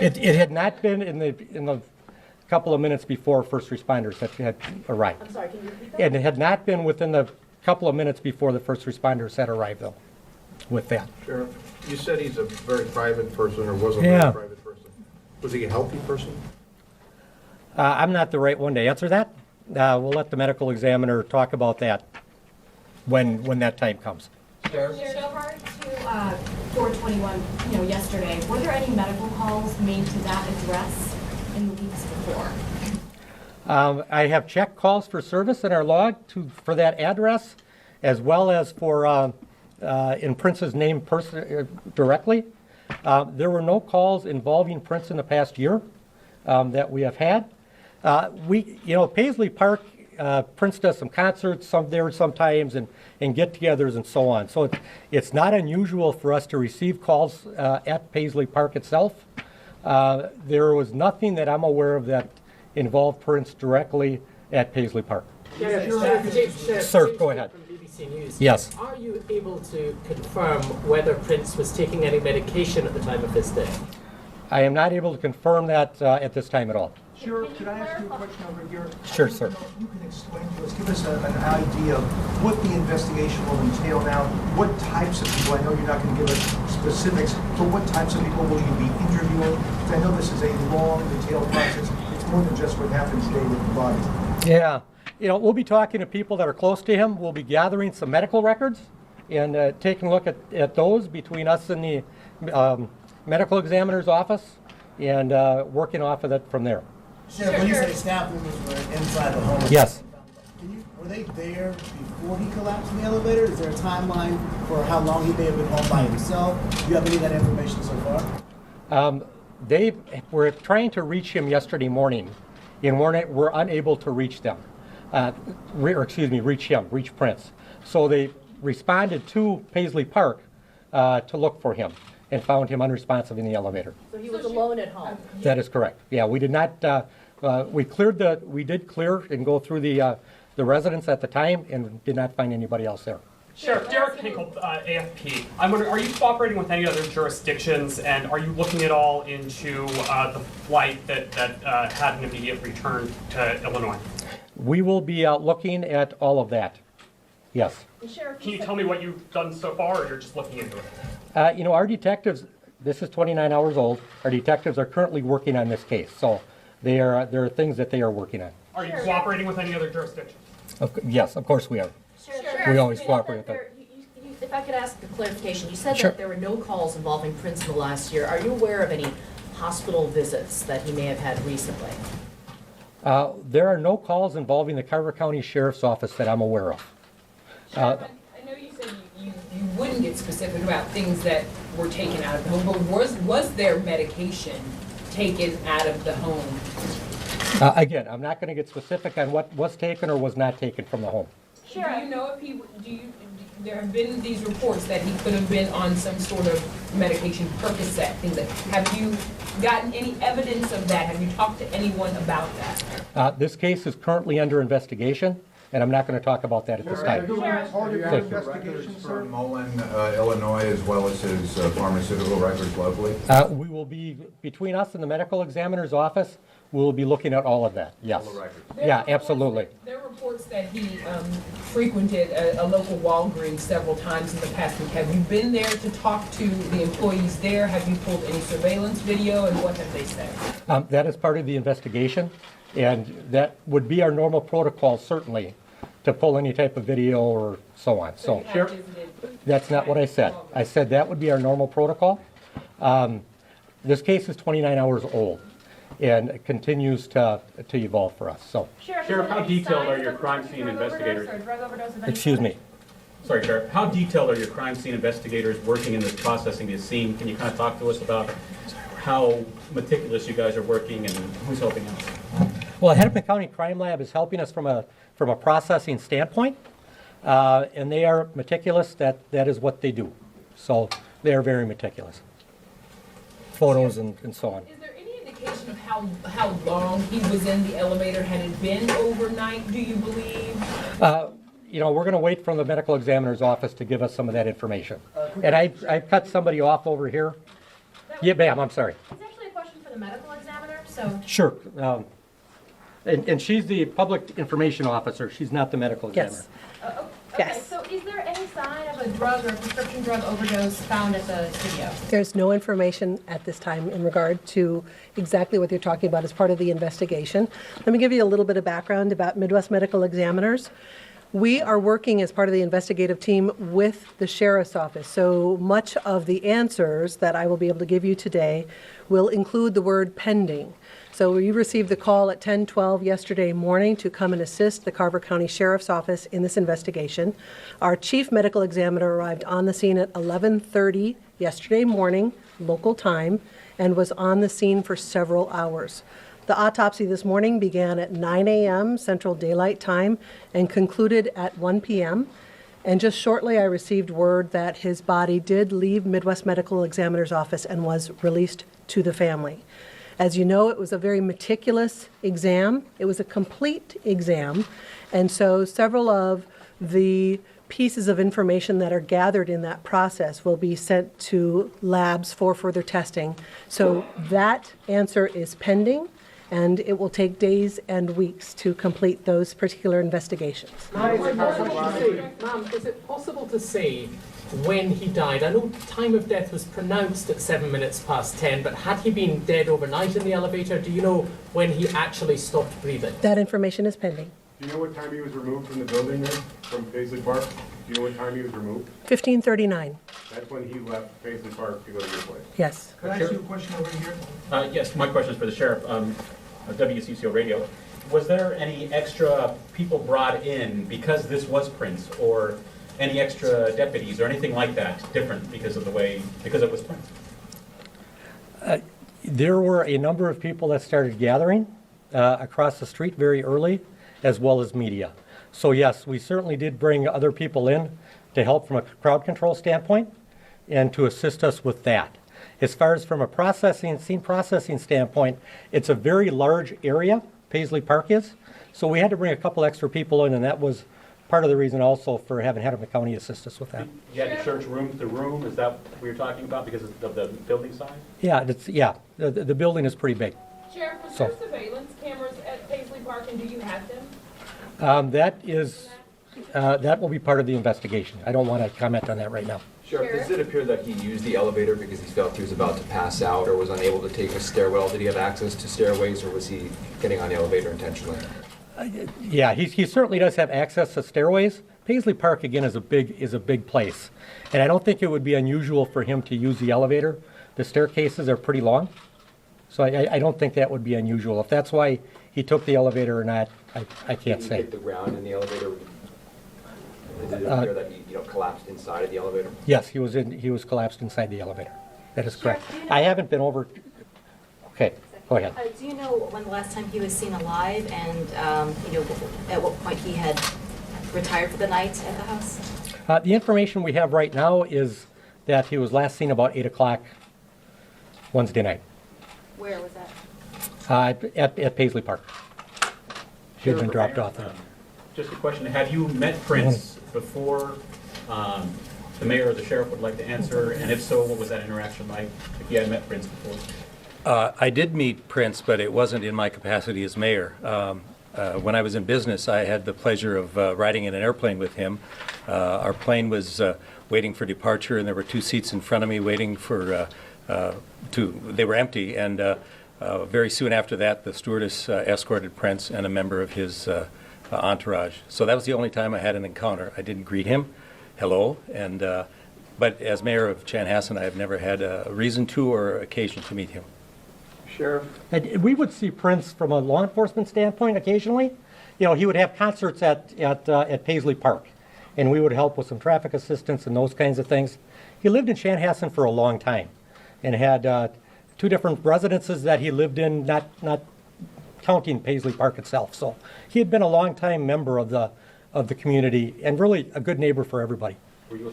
It had not been in the couple of minutes before first responders had arrived. I'm sorry, can you repeat that? And it had not been within the couple of minutes before the first responders had arrived, though, with that. Sheriff, you said he's a very private person or was a Yeah. very private person. Was he a healthy person? I'm not the right one to answer that. We'll let the medical examiner talk about that when that time comes. Sheriff, in regard to 421, yesterday, were there any medical calls made to that address in the weeks before? I have checked calls for service in our log for that address, as well as for in Prince's name directly. There were no calls involving Prince in the past year that we have had. Paisley Park, Prince does some concerts there sometimes and get-togethers and so on. So it's not unusual for us to receive calls at Paisley Park itself. There was nothing that I'm aware of that involved Prince directly at Paisley Park. Sir, go ahead. From BBC News. Yes. Are you able to confirm whether Prince was taking any medication at the time of his death? I am not able to confirm that at this time at all. Sheriff, could I ask you a question over here? Sure, sir. If you can explain to us, give us an idea of what the investigation will entail now, what types of people, I know you're not going to give us specifics, but what types of people will you be interviewing? I know this is a long, detailed process. It's more than just what happens today with the body. Yeah. We'll be talking to people that are close to him. We'll be gathering some medical records and taking a look at those between us and the medical examiner's office and working off of that from there. Sheriff, when you say staff members were inside the home, Yes. were they there before he collapsed in the elevator? Is there a timeline for how long he may have been home by himself? Do you have any of that information so far? They were trying to reach him yesterday morning and were unable to reach them. Reach Prince. So they responded to Paisley Park to look for him and found him unresponsive in the elevator. So he was alone at home? That is correct. Yeah, we did not, we did clear and go through the residence at the time and did not find anybody else there. Sheriff, Derek Hinkle, AFP. I'm wondering, are you cooperating with any other jurisdictions, and are you looking at all into the flight that had an immediate return to Illinois? We will be looking at all of that. Yes. Sheriff, Can you tell me what you've done so far, or you're just looking into it? Our detectives, this is 29 hours old, our detectives are currently working on this case, so there are things that they are working on. Are you cooperating with any other jurisdictions? Yes, of course we are. Sheriff, We always you cooperate with that them. if I could ask a clarification, you said Sure. that there were no calls involving Prince in the last year. Are you aware of any hospital visits that he may have had recently? There are no calls involving the Carver County Sheriff's Office that I'm aware of. Sheriff, I know you said you wouldn't get specific about things that were taken out of the home, but was there medication taken out of the home? Again, I'm not going to get specific on what was taken or was not taken from the home. Do you know if there have been these reports that he could have been on some sort of medication, Percocet, things like, have you gotten any evidence of that? Have you talked to anyone about that? This case is currently under investigation, and I'm not going to talk about that at this time. Part of your Thank you. investigation, sir? From Mullen, Illinois, as well as his pharmaceutical records locally? We will be, between us and the medical examiner's office, we will be looking at all of that, yes. All the records. Yeah, absolutely. There are reports that he frequented a local Walgreens several times in the past week. Have you been there to talk to the employees there? Have you pulled any surveillance video, and what have they said? That is part of the investigation, and that would be our normal protocol, certainly, to pull any type of video or so on. So, you have visited- that's not what I said. I said that would be our normal protocol. This case is 29 hours old, and it continues to evolve for us, so. Sheriff, how detailed are your crime scene investigators? Excuse me. Sorry, Sheriff. How detailed are your crime scene investigators working in this processing this scene? Can you kind of talk to us about how meticulous you guys are working and who's helping out? Well, Hennepin County Crime Lab is helping us from a processing standpoint, and they are meticulous. That is what they do. So they are very meticulous. Photos and so on. Is there any indication of how long he was in the elevator? Had it been overnight, do you believe? We're going to wait from the medical examiner's office to give us some of that information. And I cut somebody off over here. Yeah, ma'am, I'm sorry. It's actually a question the medical examiner, so Sure. And she's the public information officer. She's not the medical examiner. Yes. okay, Yes. so is there any sign of a drug or prescription drug overdose found at the studio? There's no information at this time in regard to exactly what you're talking about as part of the investigation. Let me give you a little bit of background about Midwest Medical Examiners. We are working as part of the investigative team with the sheriff's office. So much of the answers that I will be able to give you today will include the word pending. So we received the call at 10:12 yesterday morning to come and assist the Carver County Sheriff's Office in this investigation. Our chief medical examiner arrived on the scene at 11:30 yesterday morning, local time, and was on the scene for several hours. The autopsy this morning began at 9 a.m. Central Daylight Time and concluded at 1 p.m. And just shortly, I received word that his body did leave Midwest Medical Examiner's office and was released to the family. As you know, it was a very meticulous exam. It was a complete exam. And so several of the pieces of information that are gathered in that process will be sent to labs for further testing. So that answer is pending, and it will take days and weeks to complete those particular investigations. Mom, is it possible to say when he died? I know time of death was pronounced at 7 minutes past 10, but had he been dead overnight in the elevator? Do you know when he actually stopped breathing? That information is pending. Do you know what time he was removed from the building there, from Paisley Park? Do you know what time he was removed? 15:39, That's when he left Paisley Park to go to your place. yes. Could I ask you a question over here? Yes, my question is for the sheriff, WCCO Radio. Was there any extra people brought in because this was Prince, or any extra deputies or anything like that different because of because it was Prince? There were a number of people that started gathering across the street very early, as well as media. So yes, we certainly did bring other people in to help from a crowd control standpoint and to assist us with that. As far as from a scene processing standpoint, it's a very large area, Paisley Park is, so we had to bring a couple extra people in, and that was part of the reason also for having Hennepin County assist us with that. You had to search room to room, is that what you're talking about because of the building size? Yeah, the building is pretty big. Sheriff, was So- there surveillance cameras at Paisley Park, and do you have them? That will be part of the investigation. I don't want to comment on that right now. Sheriff, does it appear that he used the elevator because he felt he was about to pass out or was unable to take a stairwell? Did he have access to stairways, or was he getting on the elevator intentionally? Yeah, he certainly does have access to stairways. Paisley Park, again, is a big place. And I don't think it would be unusual for him to use the elevator. The staircases are pretty long. So I don't think that would be unusual. If that's why he took the elevator or not, I can't Did he say. hit the ground in the elevator? Did it appear that he collapsed inside of the elevator? Yes, he was collapsed inside the elevator. That is correct. I haven't been over. Okay, go ahead. Do you know when the last time he was seen alive, and at what point he had retired for the night at the house? The information we have right now is that he was last seen about 8 o'clock Wednesday night Where was that? at Paisley Park. He had been dropped off there. Just a question, have you met Prince before? The mayor or the sheriff would like to answer, and if so, what was that interaction like, if you had met Prince before? I did meet Prince, but it wasn't in my capacity as mayor. When I was in business, I had the pleasure of riding in an airplane with him. Our plane was waiting for departure, and there were 2 seats in front of me waiting for, they were empty, and very soon after that, the stewardess escorted Prince and a member of his entourage. So that was the only time I had an encounter. I didn't greet him, hello, and but as mayor of Chanhassen, I have never had a reason to or occasion to meet him. Sheriff? And we would see Prince from a law enforcement standpoint occasionally. He would have concerts at Paisley Park, and we would help with some traffic assistance and those kinds of things. He lived in Chanhassen for a long time and had 2 different residences that he lived in, not counting Paisley Park itself. So he had been a long-time member of the community and really a good neighbor for everybody.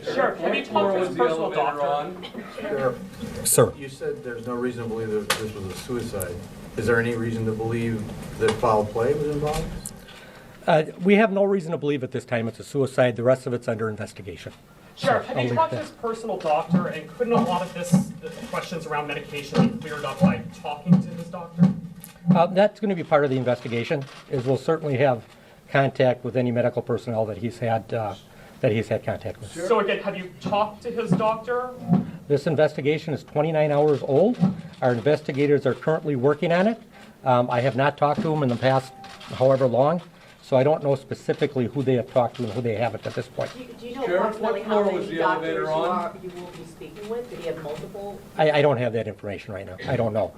Sheriff, have you talked to his personal doctor? Sheriff, Sir. You said there's no reason to believe that this was a suicide. Is there any reason to believe that foul play was involved? We have no reason to believe at this time it's a suicide. The rest of it's under investigation. Sheriff, So have I'll you leave talked to that. his personal doctor, and couldn't a lot of the questions around medication be cleared up by talking to his doctor? That's going to be part of the investigation, is we'll certainly have contact with any medical personnel that he's had contact with. So again, have you talked to his doctor? This investigation is 29 hours old. Our investigators are currently working on it. I have not talked to them in the past however long, so I don't know specifically who they have talked to and who they haven't at this point. Do you know Sheriff, approximately what how floor was many the elevator doctors on? you will be speaking with? Did he have multiple? I don't have that information right now. I don't know.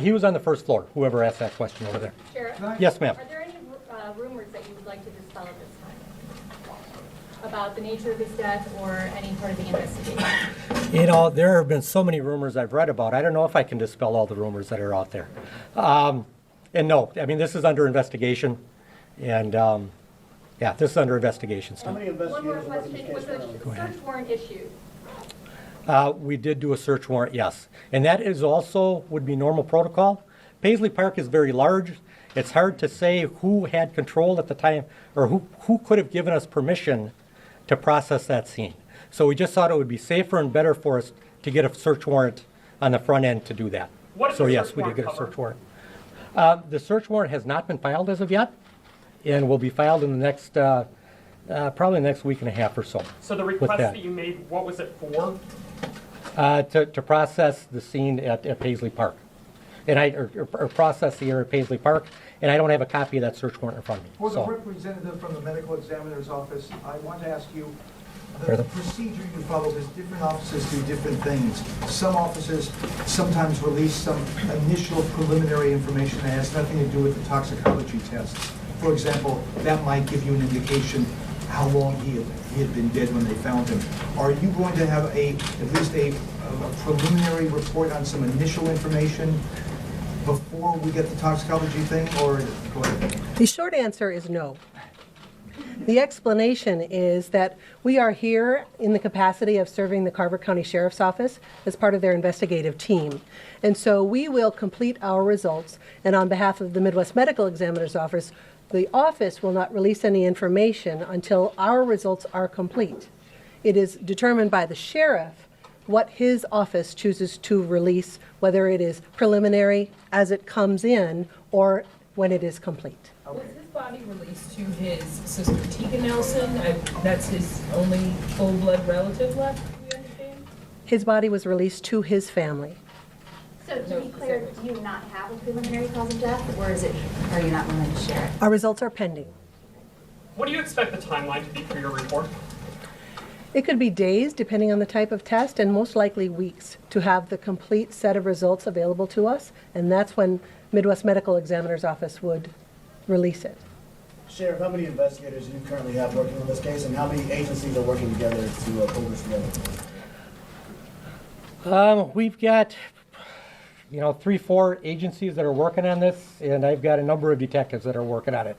He was on the first floor, whoever asked that question over there. Sheriff? Yes, ma'am. Are there any rumors that you would like to dispel at this time? About the nature of his death or any part of the investigation? You know, there have been so many rumors I've read about. I don't know if I can dispel all the rumors that are out there. And no, I mean, this is under investigation. And, yeah, this is under investigation How still. many One more investigators are working question, this was case a currently? search warrant issued? We did do a search warrant, yes. And that is also, would be normal protocol. Paisley Park is very large. It's hard to say who had control at the time, or who could have given us permission to process that scene. So we just thought it would be safer and better for us to get a search warrant on the front end to do that. What does So the yes, search we did warrant get a cover? search warrant. The search warrant has not been filed as of yet, and will be filed in the next, probably the next week and a half or so. So the with request that. that you made, what was it for? To process the scene at Paisley Park. And or process the area at Paisley Park, and I don't have a copy of that search warrant in front of me. For the So, representative from the medical examiner's office, I want to ask you, Hear the them? procedure you follow, because different offices do different things. Some offices sometimes release some initial preliminary information that has nothing to do with the toxicology tests. For example, that might give you an indication how long he had been dead when they found him. Are you going to have at least a preliminary report on some initial information before we get the toxicology thing, or go ahead? The short answer is no. The explanation is that we are here in the capacity of serving the Carver County Sheriff's Office as part of their investigative team. And so we will complete our results, and on behalf of the Midwest Medical Examiner's Office, the office will not release any information until our results are complete. It is determined by the sheriff what his office chooses to release, whether it is preliminary as it comes in or when it is complete. Was his body released to his sister Tika Nelson? That's his only full-blood relative left, we understand? His body was released to his family. So to be clear, do you not have a preliminary cause of death, or are you not willing to share it? Our results are pending. What do you expect the timeline to be for your report? It could be days, depending on the type of test, and most likely weeks to have the complete set of results available to us, and that's when Midwest Medical Examiner's Office would release it. Sheriff, how many investigators do you currently have working on this case, and how many agencies are working together to pull this together? We've got, 3-4 agencies that are working on this, and I've got a number of detectives that are working on it.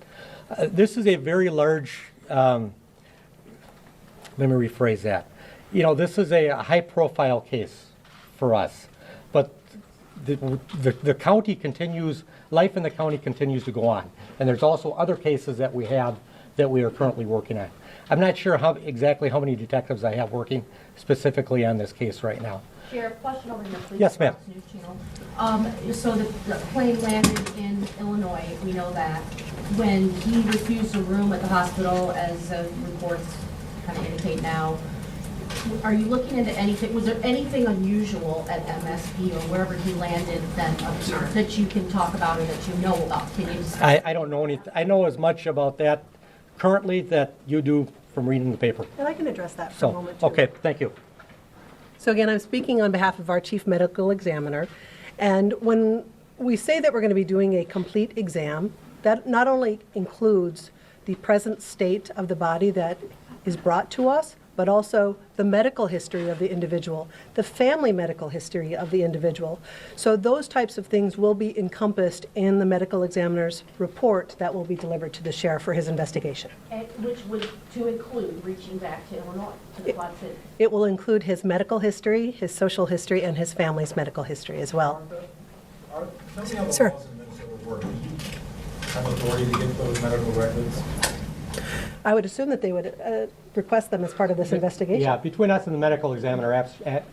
This is a very large, let me rephrase that. This is a high-profile case for us, but the county continues, life in the county continues to go on. And there's also other cases that we have that we are currently working on. I'm not sure exactly how many detectives I have working specifically on this case right now. Sheriff, question over here, please. Yes, ma'am. Fox News Channel. So the plane landed in Illinois, we know that. When he refused a room at the hospital, as reports kind of indicate now, are you looking into anything, was there anything unusual at MSP or wherever he landed that you can talk about or that you know about? Can you discuss? I don't know anything. I know as much about that currently that you do from reading the paper. And I can address that for a So, moment, too. okay, thank you. So again, I'm speaking on behalf of our chief medical examiner. And when we say that we're going to be doing a complete exam, that not only includes the present state of the body that is brought to us, but also the medical history of the individual, the family medical history of the individual. So those types of things will be encompassed in the medical examiner's report that will be delivered to the sheriff for his investigation. Which would to include reaching back to Illinois, to the Quad Cities. It will include his medical history, his social history, and his family's medical history as well. Sir. Have authority to get those medical records? I would assume that they would request them as part of this investigation. Yeah, between us and the medical examiner,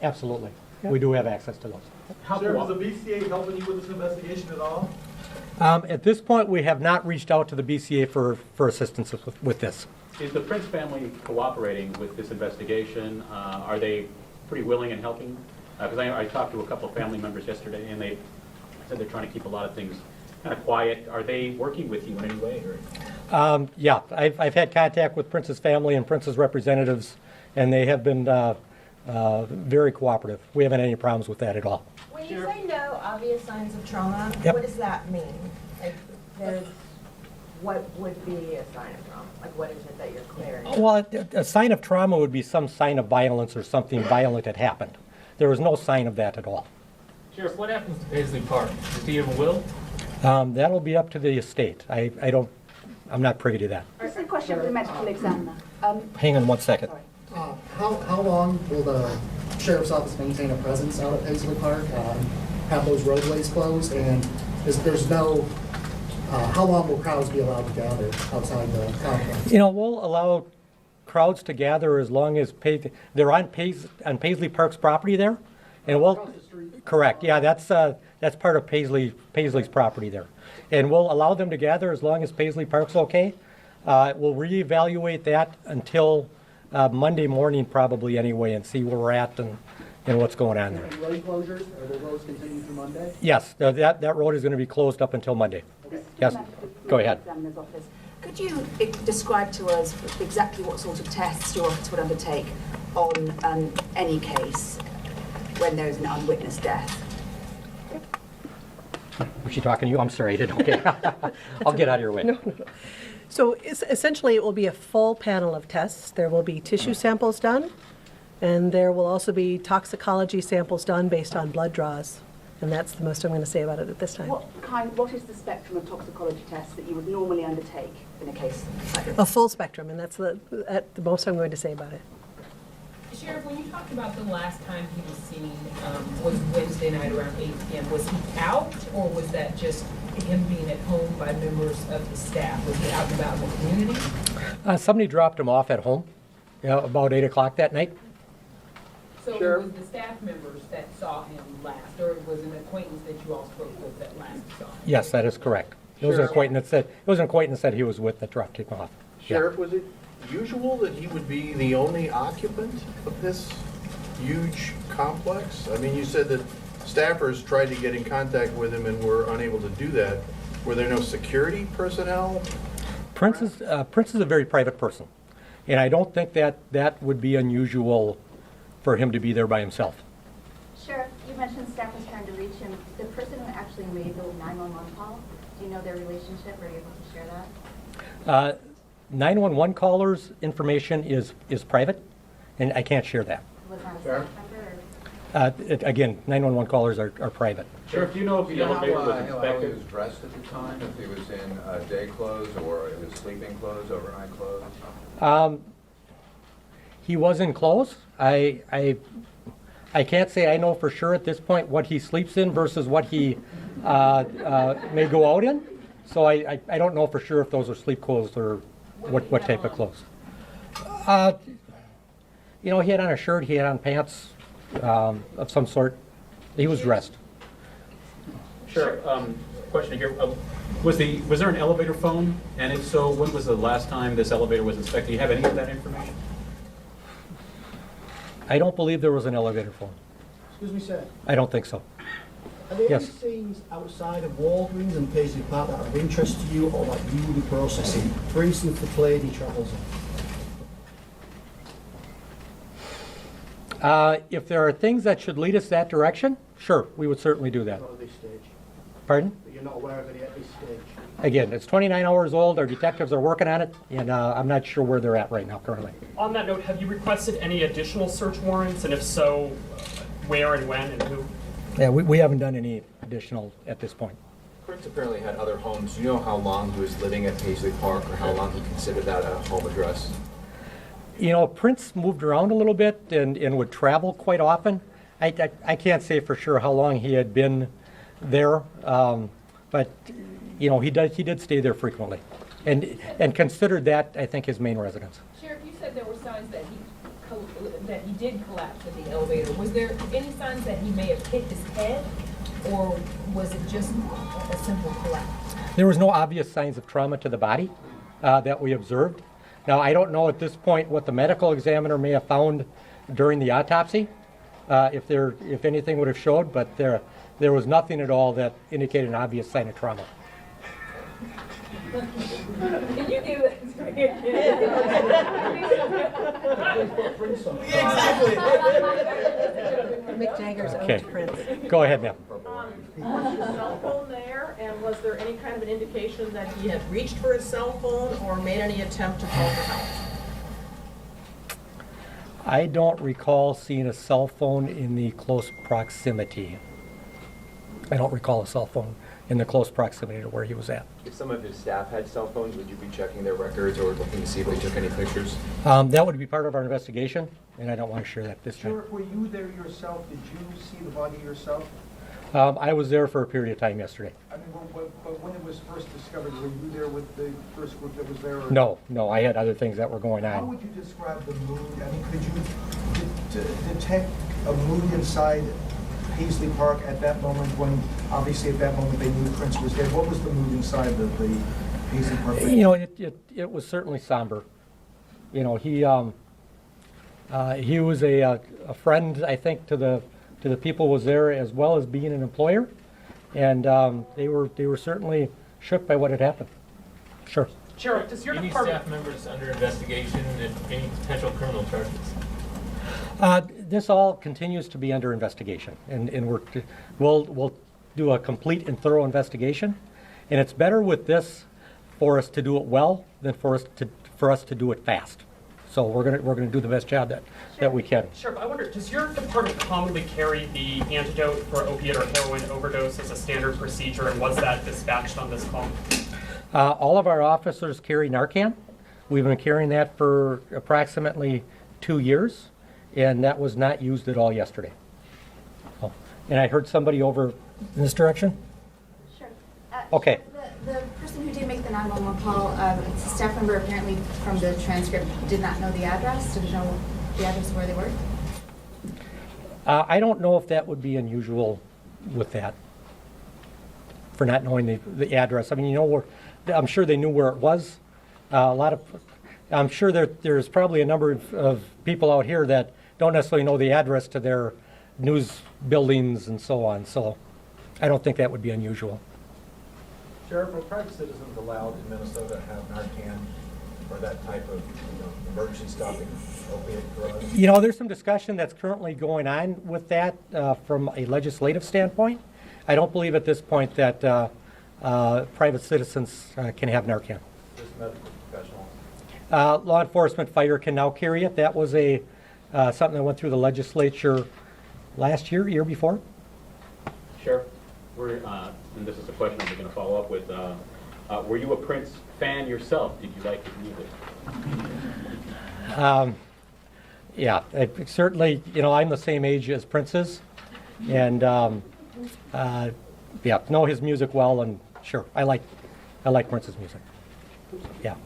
absolutely. Yep. We do have access to those. Sheriff, is the BCA helping you with this investigation at all? At this point, we have not reached out to the BCA for assistance with this. Is the Prince family cooperating with this investigation? Are they pretty willing and helping? Because I talked to a couple of family members yesterday, and they said they're trying to keep a lot of things kind of quiet. Are they working with you in any way? Or? Yeah, I've had contact with Prince's family and Prince's representatives, and they have been very cooperative. We haven't had any problems with that at all. When you say no obvious signs of trauma, Yep. what does that mean? Like, what would be a sign of trauma? Like, what is it that you're clearing? Well, a sign of trauma would be some sign of violence or something violent had happened. There was no sign of that at all. Sheriff, what happens to Paisley Park? Does he have a will? That'll be up to the estate. I'm not privy to that. This is a question for the medical examiner. Hang on one second. How long will the sheriff's office maintain a presence out at Paisley Park? Have those roadways closed? And how long will crowds be allowed to gather outside the complex? We'll allow crowds to gather as long as they're on Paisley Park's property there, and we'll. Correct. Yeah, that's part of Paisley's property there, and we'll allow them to gather as long as Paisley Park's okay. We'll reevaluate that until Monday morning probably anyway, and see where we're at and what's going on there. And road closures, are the roads continue through Monday? Yes, that road is going to be closed up until Monday. Yes, go ahead. Examiner's office. Could you describe to us exactly what sort of tests your office would undertake on any case when there is an unwitnessed death? Was she talking to you? I'm sorry, I didn't. Okay. I'll get out of your way. No. So essentially, it will be a full panel of tests. There will be tissue samples done, and there will also be toxicology samples done based on blood draws. And that's the most I'm going to say about it at this time. What is the spectrum of toxicology tests that you would normally undertake in a case like this? A full spectrum, and that's the most I'm going to say about it. Sheriff, when you talked about the last time he was seen, was Wednesday night around 8 p.m., was he out, or was that just him being at home by members of the staff? Was he out and about in the community? Somebody dropped him off at home, about 8 o'clock that night. So Sure. it was the staff members that saw him last, or it was an acquaintance that you all spoke with that last saw him? Yes, that is correct. It was an acquaintance that he was with that dropped him off. Sheriff, was it usual that he would be the only occupant of this huge complex? I mean, you said that staffers tried to get in contact with him and were unable to do that. Were there no security personnel? Prince is a very private person, and I don't think that would be unusual for him to be there by himself. Sheriff, you mentioned staff was trying to reach him. The person who actually made the 911 call, do you know their relationship? Are you able to share that? 911 callers' information is private, and I can't share that. Was that a staff member? Again, 911 callers are private. Sheriff, do you know if the elevator was How he inspected? was dressed at the time, if he was in day clothes or his sleeping clothes, overnight clothes? He was in clothes. I can't say I know for sure at this point what he sleeps in versus what he may go out in. So I don't know for sure if those are sleep clothes or what type of clothes. He had on a shirt, he had on pants of some sort. He was dressed. Sure. Question here. Was there an elevator phone? And if so, when was the last time this elevator was inspected? Do you have any of that information? I don't believe there was an elevator phone. Excuse me, sir. I don't think so. Are there Yes. any scenes outside of Walgreens and Paisley Park that are of interest to you or that you will be processing? For instance, the plane he travels in. If there are things that should lead us that direction, sure, we would certainly do that. Not at this stage. Pardon? But you're not aware of any at this stage. Again, it's 29 hours old. Our detectives are working on it, and I'm not sure where they're at right now currently. On that note, have you requested any additional search warrants, and if so, where and when and who? Yeah, we haven't done any additional at this point. Prince apparently had other homes. Do you know how long he was living at Paisley Park or how long he considered that a home address? Prince moved around a little bit and would travel quite often. I can't say for sure how long he had been there, but he did stay there frequently, and considered that, I think, his main residence. Sheriff, you said there were signs that he that he did collapse at the elevator, was there any signs that he may have hit his head, or was it just a simple collapse? There was no obvious signs of trauma to the body that we observed. Now, I don't know at this point what the medical examiner may have found during the autopsy, if anything would have showed, but there was nothing at all that indicated an obvious sign of trauma. Can you do that? Mick Jagger's Okay. own Prince. Go ahead, ma'am. Was his cell phone there, and was there any kind of an indication that he had reached for his cell phone or made any attempt to call for help? I don't recall seeing a cell phone in the close proximity. I don't recall a cell phone in the close proximity to where he was at. If some of his staff had cell phones, would you be checking their records or looking to see if they took any pictures? That would be part of our investigation, and I don't want to share that this time. Sheriff, were you there yourself? Did you see the body yourself? I was there for a period of time yesterday. I mean, but when it was first discovered, were you there with the first group that was there? Or? No, I had other things that were going How on. would you describe the mood? I mean, could you detect a mood inside Paisley Park at that moment when, obviously at that moment, they knew Prince was dead? What was the mood inside the Paisley Park? You know, it was certainly somber. You know, he was a friend, I think, to the people was there, as well as being an employer, and they were certainly shook by what had happened. Sure. Sheriff, does your Any department... staff members under investigation and any potential criminal charges? This all continues to be under investigation, and we'll do a complete and thorough investigation, and it's better with this for us to do it well than for us to do it fast. So we're gonna do the best job that we can. Sheriff, I wonder, does your department commonly carry the antidote for opiate or heroin overdose as a standard procedure, and was that dispatched on this call? All of our officers carry Narcan. We've been carrying that for approximately 2 years, and that was not used at all yesterday. Oh, and I heard somebody over in this direction? Sure. Okay. The person who did make the 911 call, it's a staff member apparently from the transcript did not know the address, didn't know the address of where they were. I don't know if that would be unusual with that, for not knowing the address. I mean, you know, I'm sure they knew where it was. I'm sure there's probably a number of people out here that don't necessarily know the address to their news buildings and so on. So I don't think that would be unusual. Sheriff, are private citizens allowed in Minnesota to have Narcan or that type of emergency stopping opiate drugs? You know, there's some discussion that's currently going on with that from a legislative standpoint. I don't believe at this point that private citizens can have Narcan. Just medical professionals? Law enforcement, fire can now carry it. That was something that went through the legislature last year before. Sheriff, and this is a question I'm going to follow up with. Were you a Prince fan yourself? Did you like his music? Yeah, certainly, you know, I'm the same age as Prince is, and yeah, know his music well, and sure, I like Prince's music. Yeah.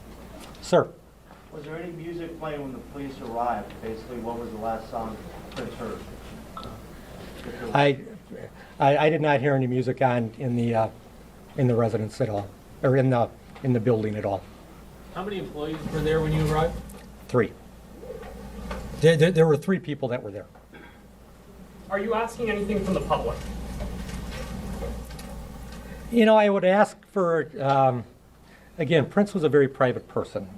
Sir? Was there any music playing when the police arrived? Basically, what was the last song Prince heard? I did not hear any music on in the residence at all, or in the building at all. How many employees were there when you arrived? 3. There were 3 people that were there. Are you asking anything from the public? You know, I would ask for, again, Prince was a very private person,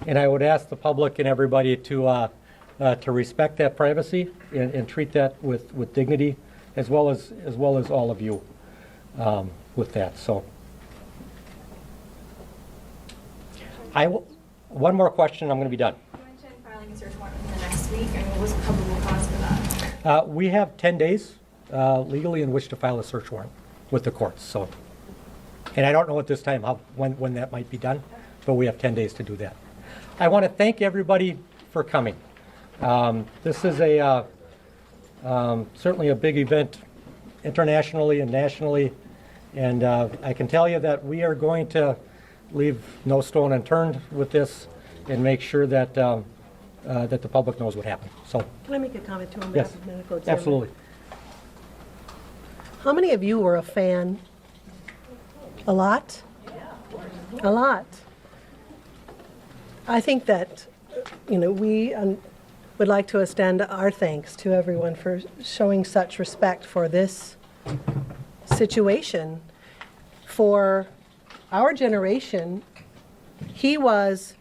and I would ask the public and everybody to respect that privacy and treat that with dignity, as well as all of you with that. So, one more question, I'm going to be done. You mentioned filing a search warrant within the next week, and what was the probable cause for that? We have 10 days legally in which to file a search warrant with the courts. So, and I don't know at this time when that might be done, but we have 10 days to do that. I want to thank everybody for coming. This is certainly a big event internationally and nationally, and I can tell you that we are going to leave no stone unturned with this and make sure that that the public knows what happened. So, Can I make a comment too on yes, behalf of medical examiner? absolutely. How many of you were a fan? A lot? A lot. I think that, we would like to extend our thanks to everyone for showing such respect for this situation. For our generation, he was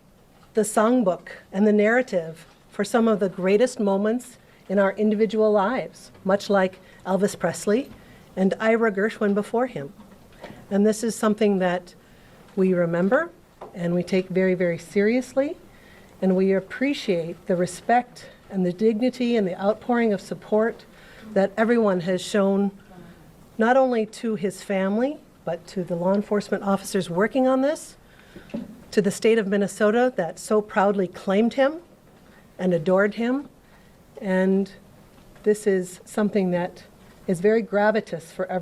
the songbook and the narrative for some of the greatest moments in our individual lives, much like Elvis Presley and Ira Gershwin before him. And this is something that we remember and we take very, very seriously, and we appreciate the respect and the dignity and the outpouring of support that everyone has shown, not only to his family, but to the law enforcement officers working on this, to the state of Minnesota that so proudly claimed him and adored him. And this is something that is very gravitas for everyone.